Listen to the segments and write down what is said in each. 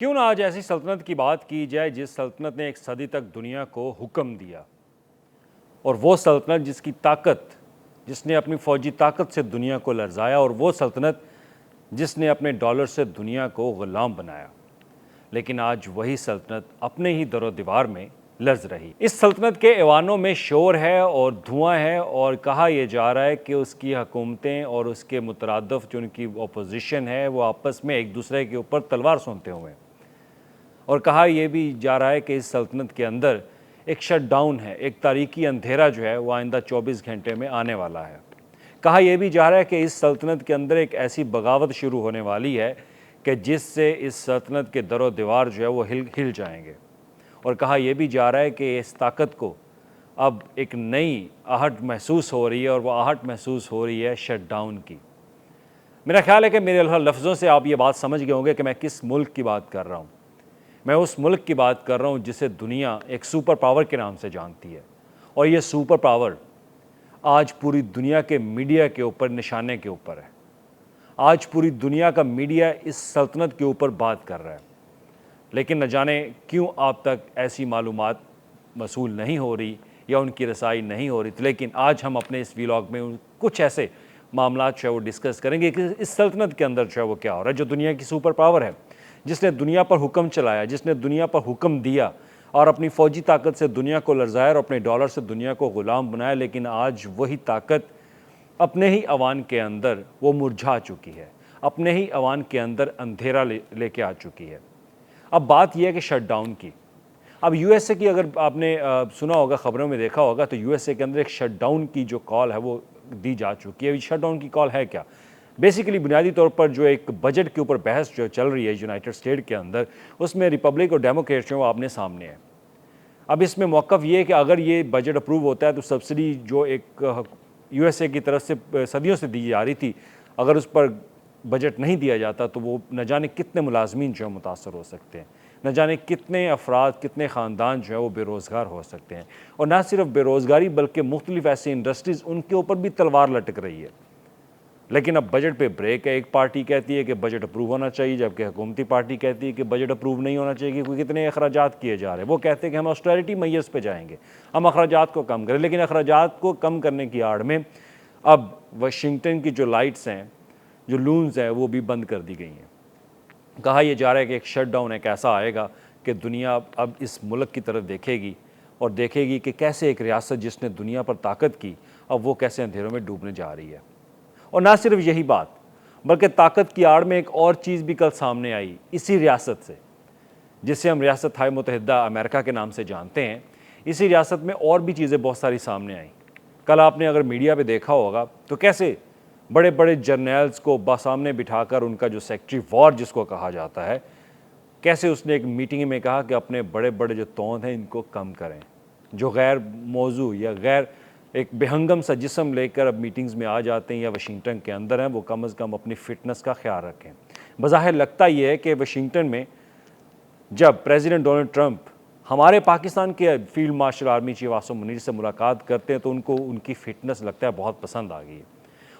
क्यों ना आज ऐसी सल्तनत की बात की जाए जिस सल्तनत ने एक सदी तक दुनिया को हुक्म दिया। और वो सल्तनत जिसकी ताकत, जिसने अपनी फौजी ताकत से दुनिया को लर्जाया, और वो सल्तनत जिसने अपने डॉलर से दुनिया को गुलाम बनाया। लेकिन आज वही सल्तनत अपने ही दरो दीवार में लर्ज रही। इस सल्तनत के ऐवानों में शोर है और धुआं है, और कहा यह जा रहा है कि उसकी हुकूमतें और उसके मुतरादफ जो उनकी अपोजिशन है वो आपस में एक दूसरे के ऊपर तलवार सूंघते हुए। और कहा यह भी जा रहा है कि इस सल्तनत के अंदर एक शटडाउन है, एक तारीकी अंधेरा जो है वो आइंदा 24 घंटे में आने वाला है। कहा यह भी जा रहा है कि इस सल्तनत के अंदर एक ऐसी बगावत शुरू होने वाली है कि जिससे इस सल्तनत के दरो दीवार जो है वो हिल जाएंगे। और कहा यह भी जा रहा है कि इस ताकत को अब एक नई आहट महसूस हो रही है, और वह आहट महसूस हो रही है शटडाउन की। मेरा ख्याल है कि मेरे लफ्ज़ों से आप ये बात समझ गए होंगे कि मैं किस मुल्क की बात कर रहा हूँ। मैं उस मुल्क की बात कर रहा हूँ जिसे दुनिया एक सुपर पावर के नाम से जानती है, और ये सुपर पावर आज पूरी दुनिया के मीडिया के ऊपर, निशाने के ऊपर है। आज पूरी दुनिया का मीडिया इस सल्तनत के ऊपर बात कर रहा है, लेकिन न जाने क्यों आप तक ऐसी मालूमात मसूल नहीं हो रही या उनकी रसाई नहीं हो रही। लेकिन आज हम अपने इस व्लॉग में कुछ ऐसे मामला जो है वो डिस्कस करेंगे कि इस सल्तनत के अंदर जो है वो क्या हो रहा है, जो दुनिया की सुपर पावर है, जिसने दुनिया पर हुक्म चलाया, जिसने दुनिया पर हुक्म दिया और अपनी फ़ौजी ताकत से दुनिया को लर्जाया और अपने डॉलर से दुनिया को ग़ुलाम बनाया। लेकिन आज वही ताकत अपने ही अवान के अंदर वो मुरझा चुकी है, अपने ही अवान के अंदर अंधेरा लेके आ चुकी है। अब बात यह है कि शटडाउन की। अब यूएसए की अगर आपने सुना होगा, ख़बरों में देखा होगा, तो यूएसए के अंदर एक शटडाउन की जो कॉल है वो दी जा चुकी है। शटडाउन की कॉल है क्या? बेसिकली बुनियादी तौर पर जो एक बजट के ऊपर बहस जो चल रही है यूनाइटेड स्टेट के अंदर, उसमें रिपब्लिक और डेमोक्रेट्स जो आपने सामने है। अब इसमें मौक़िफ़ ये है कि अगर ये बजट अप्रूव होता है तो सब्सिडी जो एक यूएसए की तरफ से सदियों से दी जा रही थी, अगर उस पर बजट नहीं दिया जाता तो वो न जाने कितने मुलाजमीन जो है मुतासर हो सकते हैं, न जाने कितने अफराद, कितने ख़ानदान जो है वो बेरोज़गार हो सकते हैं। और ना सिर्फ बेरोज़गारी बल्कि मुख्तलिफ ऐसी इंडस्ट्रीज़, उनके ऊपर भी तलवार लटक रही है। लेकिन अब बजट पे ब्रेक है। एक पार्टी कहती है कि बजट अप्रूव होना चाहिए, जबकि हुकूमती पार्टी कहती है कि बजट अप्रूव नहीं होना चाहिए क्योंकि कितने अखराजात किए जा रहे हैं। वो कहते हैं कि हम ऑस्टेरिटी मैयर्स पे जाएंगे, हम अखराजात को कम करें। लेकिन अखराजात को कम करने की आड़ में अब वाशिंगटन की जो लाइट्स हैं, जो लून्स हैं, वो भी बंद कर दी गई हैं। कहा यह जा रहा है कि एक शटडाउन एक ऐसा आएगा कि दुनिया अब इस मुल्क की तरफ देखेगी और देखेगी कि कैसे एक रियासत जिसने दुनिया पर ताकत की, अब वो कैसे अंधेरों में डूबने जा रही है। और ना सिर्फ यही बात, बल्कि ताकत की आड़ में एक और चीज़ भी कल सामने आई इसी रियासत से, जिसे हम रियासत हाय मुत्तहिदा अमेरिका के नाम से जानते हैं। इसी रियासत में और भी चीज़ें बहुत सारी सामने आई। कल आपने अगर मीडिया पे देखा होगा तो कैसे बड़े बड़े जर्नल्स को सामने बिठाकर उनका जो सेक्रेटरी वॉर जिसको कहा जाता है, कैसे उसने एक मीटिंग में कहा कि अपने बड़े बड़े जो तौंद हैं इनको कम करें, जो गैर मौजू या गैर एक बेहंगम सा जिस्म लेकर अब मीटिंग्स में आ जाते हैं या वाशिंगटन के अंदर हैं, वो कम अज़ कम अपनी फ़िटनेस का ख्याल रखें। बज़ाहिर लगता ये है कि वाशिंगटन में जब प्रेसिडेंट डोनाल्ड ट्रंप हमारे पाकिस्तान के field marshal army chief Asim Munir से मुलाकात करते हैं तो उनको उनकी फ़िटनेस लगता है बहुत पसंद आ गई है।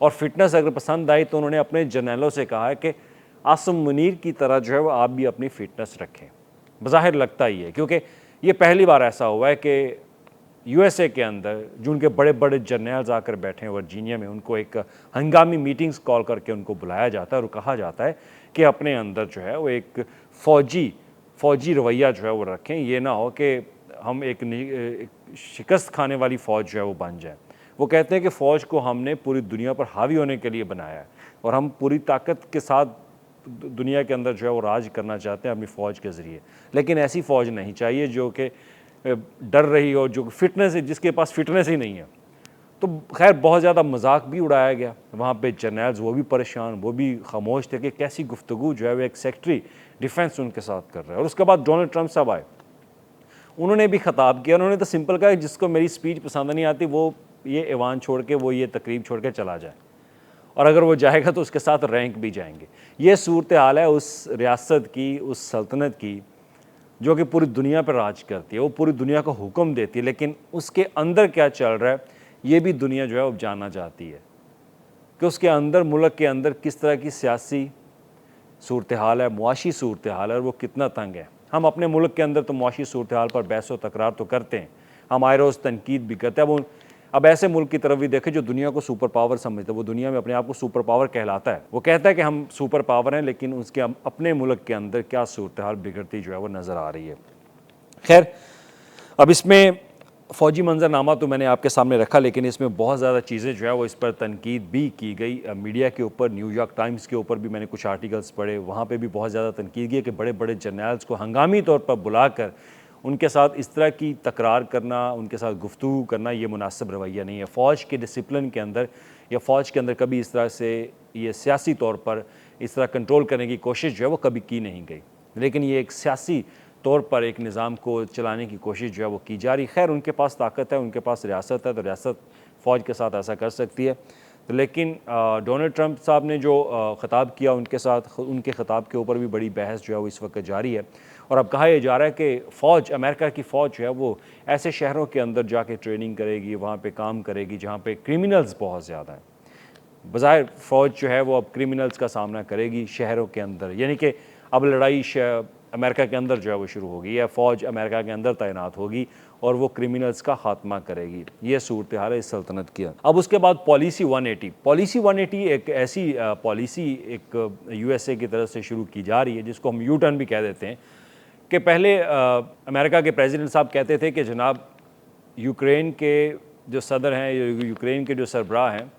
और फ़िटनेस अगर पसंद आई तो उन्होंने अपने जर्नलों से कहा है कि आसिम मुनीर की तरह जो है वो आप भी अपनी फ़िटनेस रखें। बज़ाहिर लगता ही है, क्योंकि ये पहली बार ऐसा हुआ है कि यूएसए के अंदर जो उनके बड़े बड़े जर्नल्स आकर बैठे हैं वर्जीनिया में, उनको एक हंगामी मीटिंग्स कॉल करके उनको बुलाया जाता है और कहा जाता है कि अपने अंदर जो है वो एक फ़ौजी रवैया जो है वो रखें। ये ना हो कि हम एक शिकस्त खाने वाली फ़ौज जो है वो बन जाए। वो कहते हैं कि फ़ौज को हमने पूरी दुनिया पर हावी होने के लिए बनाया है और हम पूरी ताकत के साथ दुनिया के अंदर जो है वो राज करना चाहते हैं अपनी फ़ौज के ज़रिए। लेकिन ऐसी फ़ौज नहीं चाहिए जो कि डर रही हो, जो फिटनेस है, जिसके पास फिटनेस ही नहीं है। तो खैर बहुत ज़्यादा मजाक भी उड़ाया गया वहाँ पे। जर्नल्स वो भी परेशान, वो भी खामोश थे कि कैसी गुफ्तगू जो है वो एक सेक्रेटरी डिफेंस उनके साथ कर रहा है। और उसके बाद डोनाल्ड ट्रंप साहब आए, उन्होंने भी ख़ताब किया। उन्होंने तो सिंपल कहा जिसको मेरी स्पीच पसंद नहीं आती वो ये ऐवान छोड़ के, वो ये तकरीब छोड़ के चला जाए, और अगर वो जाएगा तो उसके साथ रैंक भी जाएंगे। ये सूरत हाल है उस रियासत की, उस सल्तनत की जो कि पूरी दुनिया पर राज करती है, वो पूरी दुनिया को हुक्म देती है। लेकिन उसके अंदर क्या चल रहा है ये भी दुनिया जो है वो जानना चाहती है कि उसके अंदर, मुल्क के अंदर किस तरह की सियासी सूरत हाल है, मुआशी सूरत हाल है और वो कितना तंग है। हम अपने मुल्क के अंदर तो मुआशी सूरत हाल पर बहस व तकरार तो करते हैं, हम आए रोज़ तनकीद भी करते हैं। अब ऐसे मुल्क की तरफ भी देखें जो दुनिया को सुपर पावर समझते हैं, वो दुनिया में अपने आप को सुपर पावर कहलाता है, वो कहता है कि हम सुपर पावर हैं, लेकिन उसके अपने मुल्क के अंदर क्या सूरत हाल बिगड़ती जो है वो नज़र आ रही है। खैर, अब इसमें फ़ौजी मंजरनामा तो मैंने आपके सामने रखा, लेकिन इसमें बहुत ज़्यादा चीज़ें जो है वो इस पर तनकीद भी की गई। मीडिया के ऊपर, न्यूयॉर्क टाइम्स के ऊपर भी मैंने कुछ आर्टिकल्स पढ़े, वहाँ पे भी बहुत ज़्यादा तनकीद की कि बड़े बड़े जर्नल्स को हंगामी तौर पर बुलाकर उनके साथ इस तरह की तकरार करना, उनके साथ गुफ्तगू करना, ये मुनासिब रवैया नहीं है। फ़ौज के डिसिप्लिन के अंदर या फ़ौज के अंदर कभी इस तरह से ये सियासी तौर पर इस तरह कंट्रोल करने की कोशिश जो है वो कभी की नहीं गई, लेकिन ये एक सियासी तौर पर एक निज़ाम को चलाने की कोशिश जो है वो की जा रही। खैर, उनके पास ताकत है, उनके पास रियासत है, तो रियासत फ़ौज के साथ ऐसा कर सकती है। तो लेकिन डोनाल्ड ट्रंप साहब ने जो ख़िताब किया उनके साथ, उनके ख़िताब के ऊपर भी बड़ी बहस जो है वो इस वक्त जारी है। और अब कहा यह जा रहा है कि फ़ौज, अमेरिका की फ़ौज जो है वो ऐसे शहरों के अंदर जाके ट्रेनिंग करेगी, वहाँ पे काम करेगी जहाँ पे क्रिमिनल्स बहुत ज़्यादा हैं। बज़ाहिर फ़ौज जो है वो अब क्रिमिनल्स का सामना करेगी शहरों के अंदर, यानी कि अब लड़ाई अमेरिका के अंदर जो है वो शुरू होगी, या फ़ौज अमेरिका के अंदर तैनात होगी और वो क्रिमिनल्स का ख़ात्मा करेगी। ये सूरत हाल है इस सल्तनत की। अब उसके बाद पॉलिसी 180 एक ऐसी पॉलिसी एक USA की तरफ से शुरू की जा रही है जिसको हम U-टर्न भी कह देते हैं। कि पहले अमेरिका के प्रेसिडेंट साहब कहते थे कि जनाब यूक्रेन के जो सदर हैं, यूक्रेन के जो सरबराह हैं,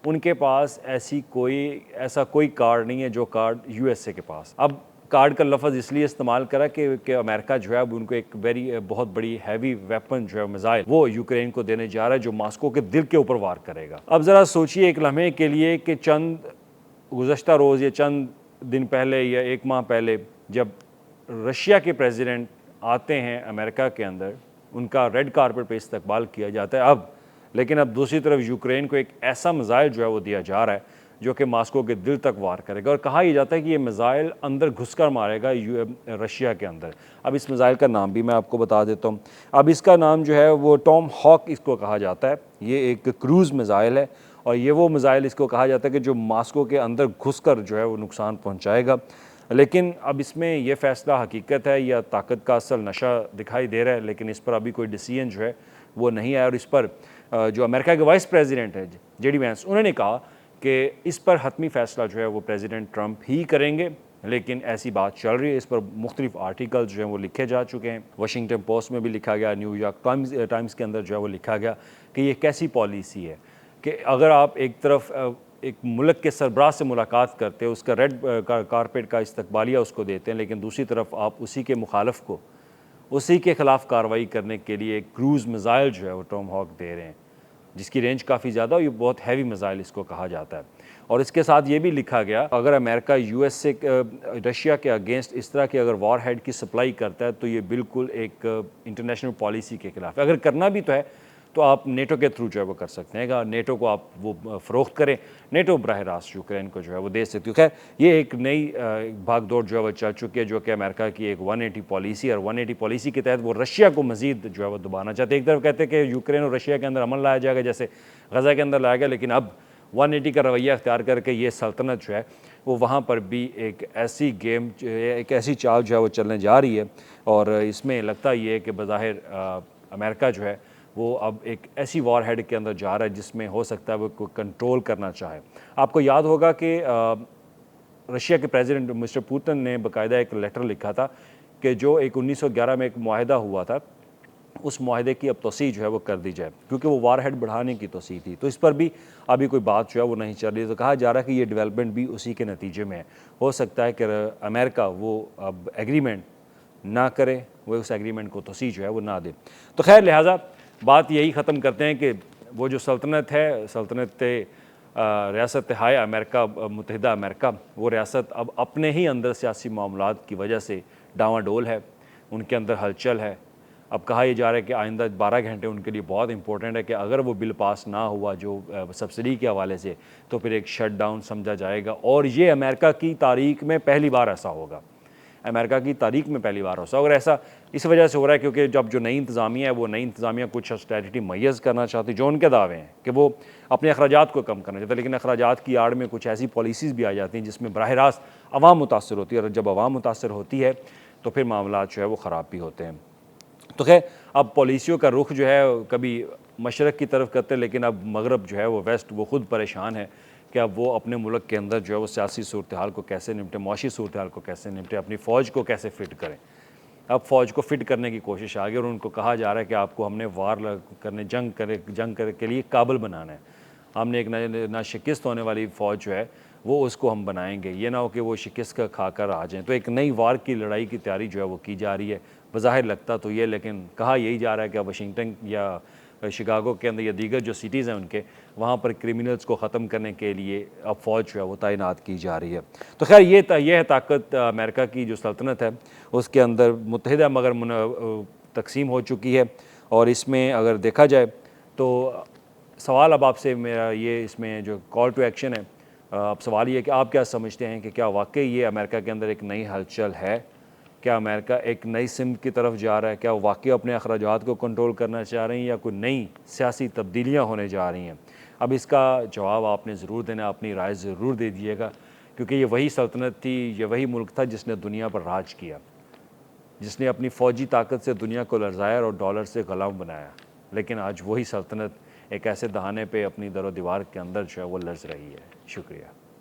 उनके पास ऐसा कोई कार्ड नहीं है जो कार्ड USA के पास। अब कार्ड का लफ्ज़ इसलिए इस्तेमाल करा कि अमेरिका जो है अब उनको एक बहुत बड़ी हैवी वेपन जो है, मिसाइल, वो यूक्रेन को देने जा रहा है जो मॉस्को के दिल के ऊपर वार करेगा। अब ज़रा सोचिए एक लम्हे के लिए कि चंद गुज़श्ता रोज़ या चंद दिन पहले या एक माह पहले जब रशिया के प्रेसिडेंट आते हैं अमेरिका के अंदर, उनका रेड कारपेट पे इस्तकबाल किया जाता है। लेकिन अब दूसरी तरफ यूक्रेन को एक ऐसा मिसाइल जो है वो दिया जा रहा है जो कि मॉस्को के दिल तक वार करेगा, और कहा यह जाता है कि ये मिसाइल अंदर घुसकर मारेगा रशिया के अंदर। अब इस मिसाइल का नाम भी मैं आपको बता देता हूँ। अब इसका नाम जो है वो टॉम हॉक इसको कहा जाता है। ये एक क्रूज़ मिसाइल है और ये वो मिसाइल इसको कहा जाता है कि जो मॉस्को के अंदर घुसकर जो है वो नुकसान पहुँचाएगा। लेकिन अब इसमें यह फ़ैसला हकीकत है या ताकत का असल नशा दिखाई दे रहा है, लेकिन इस पर अभी कोई डिसीजन जो है वो नहीं आया। और इस पर जो अमेरिका के वाइस प्रेसिडेंट है JD वैंस, उन्होंने कहा कि इस पर हतमी फ़ैसला जो है वो प्रेसिडेंट ट्रंप ही करेंगे। लेकिन ऐसी बात चल रही है, इस पर मुख्तलिफ आर्टिकल्स जो हैं वो लिखे जा चुके हैं। वाशिंगटन पोस्ट में भी लिखा गया, न्यूयॉर्क टाइम्स के अंदर जो है वो लिखा गया कि ये कैसी पॉलिसी है कि अगर आप एक तरफ एक मुल्क के सरबराह से मुलाकात करते हैं, उसका रेड कारपेट का इस्तकबालिया उसको देते हैं, लेकिन दूसरी तरफ आप उसी के मुखालफ को उसी के ख़िलाफ़ कार्रवाई करने के लिए एक क्रूज़ मिसाइल जो है वो टॉम हॉक दे रहे हैं, जिसकी रेंज काफ़ी ज़्यादा, ये बहुत हैवी मिसाइल इसको कहा जाता है। और इसके साथ ये भी लिखा गया, अगर अमेरिका US से रशिया के अगेंस्ट इस तरह की अगर वॉर हेड की सप्लाई करता है तो ये बिल्कुल एक इंटरनेशनल पॉलिसी के ख़िलाफ़ है। अगर करना भी तो है तो आप नेटो के थ्रू जो है वो कर सकते हैं, नेटो को आप वो फ़रोख्त करें, नेटो बराह रास्त यूक्रेन को जो है वो दे सकती है। खैर, ये एक नई भाग दौड़ जो है वो चल चुकी है, जो कि अमेरिका की एक 180 पॉलिसी, और 180 पॉलिसी के तहत वो रशिया को मज़ीद जो है वो दबाना चाहते हैं। एक तरफ कहते हैं कि यूक्रेन और रशिया के अंदर अमल लाया जाएगा जैसे गज़ा के अंदर लाया गया, लेकिन अब 180 का रवैया अख्तियार करके ये सल्तनत जो है वो वहाँ पर भी एक ऐसी चाल जो है वो चलने जा रही है। और इसमें लगता ये है कि बज़ाहिर अमेरिका जो है वो अब एक ऐसी वॉर हेड के अंदर जा रहा है जिसमें हो सकता है वो कोई कंट्रोल करना चाहे। आपको याद होगा कि रशिया के प्रेसिडेंट मिस्टर पुतिन ने बाकायदा एक लेटर लिखा था कि जो एक 1911 में एक मुआहदा हुआ था, उस मुआहदे की अब तोसी जो है वो कर दी जाए, क्योंकि वो वार हेड बढ़ाने की तोसी थी। तो इस पर भी अभी कोई बात जो है वो नहीं चल रही। तो कहा जा रहा है कि ये डेवलपमेंट भी उसी के नतीजे में है। हो सकता है कि अमेरिका वो अब एग्रीमेंट ना करे, वो उस एग्रीमेंट को तोसी जो है वो ना दे। तो खैर, लिहाजा बात यही ख़त्म करते हैं कि वो जो सल्तनत है, सल्तनत रियासत हाय अमेरिका मुत्तहिदा अमेरिका, वो रियासत अब अपने ही अंदर सियासी मामलात की वजह से डावाडोल है, उनके अंदर हलचल है। अब कहा यह जा रहा है कि आइंदा 12 घंटे उनके लिए बहुत इंपॉर्टेंट है कि अगर वो बिल पास ना हुआ जो सब्सिडी के हवाले से, तो फिर एक शट डाउन समझा जाएगा। और ये अमेरिका की तारीख में पहली बार ऐसा होगा। अमेरिका की तारीख में पहली बार हो सकता है। और ऐसा इस वजह से हो रहा है क्योंकि जब जो नई इंतज़ामिया है वो नई इंतज़ामिया कुछ ऑस्टेरिटी मैज़ करना चाहती है, जो उनके दावे हैं कि वो अपने अखराजात को कम करना चाहते हैं, लेकिन अखराजात की आड़ में कुछ ऐसी पॉलिसीज़ भी आ जाती हैं जिसमें बराह रास्त अवाम मुतासर होती है, और जब अवाम मुतासर होती है तो फिर मामला जो है वो ख़राब भी होते हैं। तो खैर अब पॉलिसियों का रुख जो है कभी मशरक़ की तरफ करते हैं, लेकिन अब मगरब जो है वो वेस्ट वो ख़ुद परेशान है कि अब वो अपने मुल्क के अंदर जो है वो सियासी सूरत हाल को कैसे निपटे, मुआशी सूरत हाल को कैसे निपटे, अपनी फ़ौज को कैसे फ़िट करें। अब फ़ौज को फ़िट करने की कोशिश आ गई और उनको कहा जा रहा है कि आपको हमने वार करने जंग करे के लिए काबिल बनाना है। हमने एक ना शिकस्त होने वाली फ़ौज जो है वो उसको हम बनाएंगे, ये ना हो कि वो शिकस्त का खाकर आ जाएँ। तो एक नई वार की लड़ाई की तैयारी जो है वो की जा रही है। बज़ाहिर लगता तो ये, लेकिन कहा यही जा रहा है कि वाशिंगटन या शिकागो के अंदर या दीगर जो सिटीज़ हैं उनके वहाँ पर क्रिमिनल्स को ख़त्म करने के लिए अब फ़ौज जो है वो तैनात की जा रही है। तो खैर ये है ताकत अमेरिका की जो सल्तनत है उसके अंदर मुत्तहिदा मगर तकसीम हो चुकी है। और इसमें अगर देखा जाए तो सवाल अब आपसे मेरा ये इसमें जो कॉल टू एक्शन है, अब सवाल ये है कि आप क्या समझते हैं कि क्या वाकई ये अमेरिका के अंदर एक नई हलचल है? क्या अमेरिका एक नई सिमत की तरफ जा रहा है? क्या वाकई अपने अखराजात को कंट्रोल करना चाह रहे हैं या कोई नई सियासी तब्दीलियाँ होने जा रही हैं? अब इसका जवाब आपने ज़रूर देना, अपनी राय ज़रूर दे दीजिएगा, क्योंकि ये वही सल्तनत थी, ये वही मुल्क था जिसने दुनिया पर राज किया, जिसने अपनी फ़ौजी ताकत से दुनिया को लरज़ाया और डॉलर से ग़ुलाम बनाया। लेकिन आज वही सल्तनत एक ऐसे दहाने पे अपनी दरो दीवार के अंदर जो है वो लर्ज़ रही है। शुक्रिया।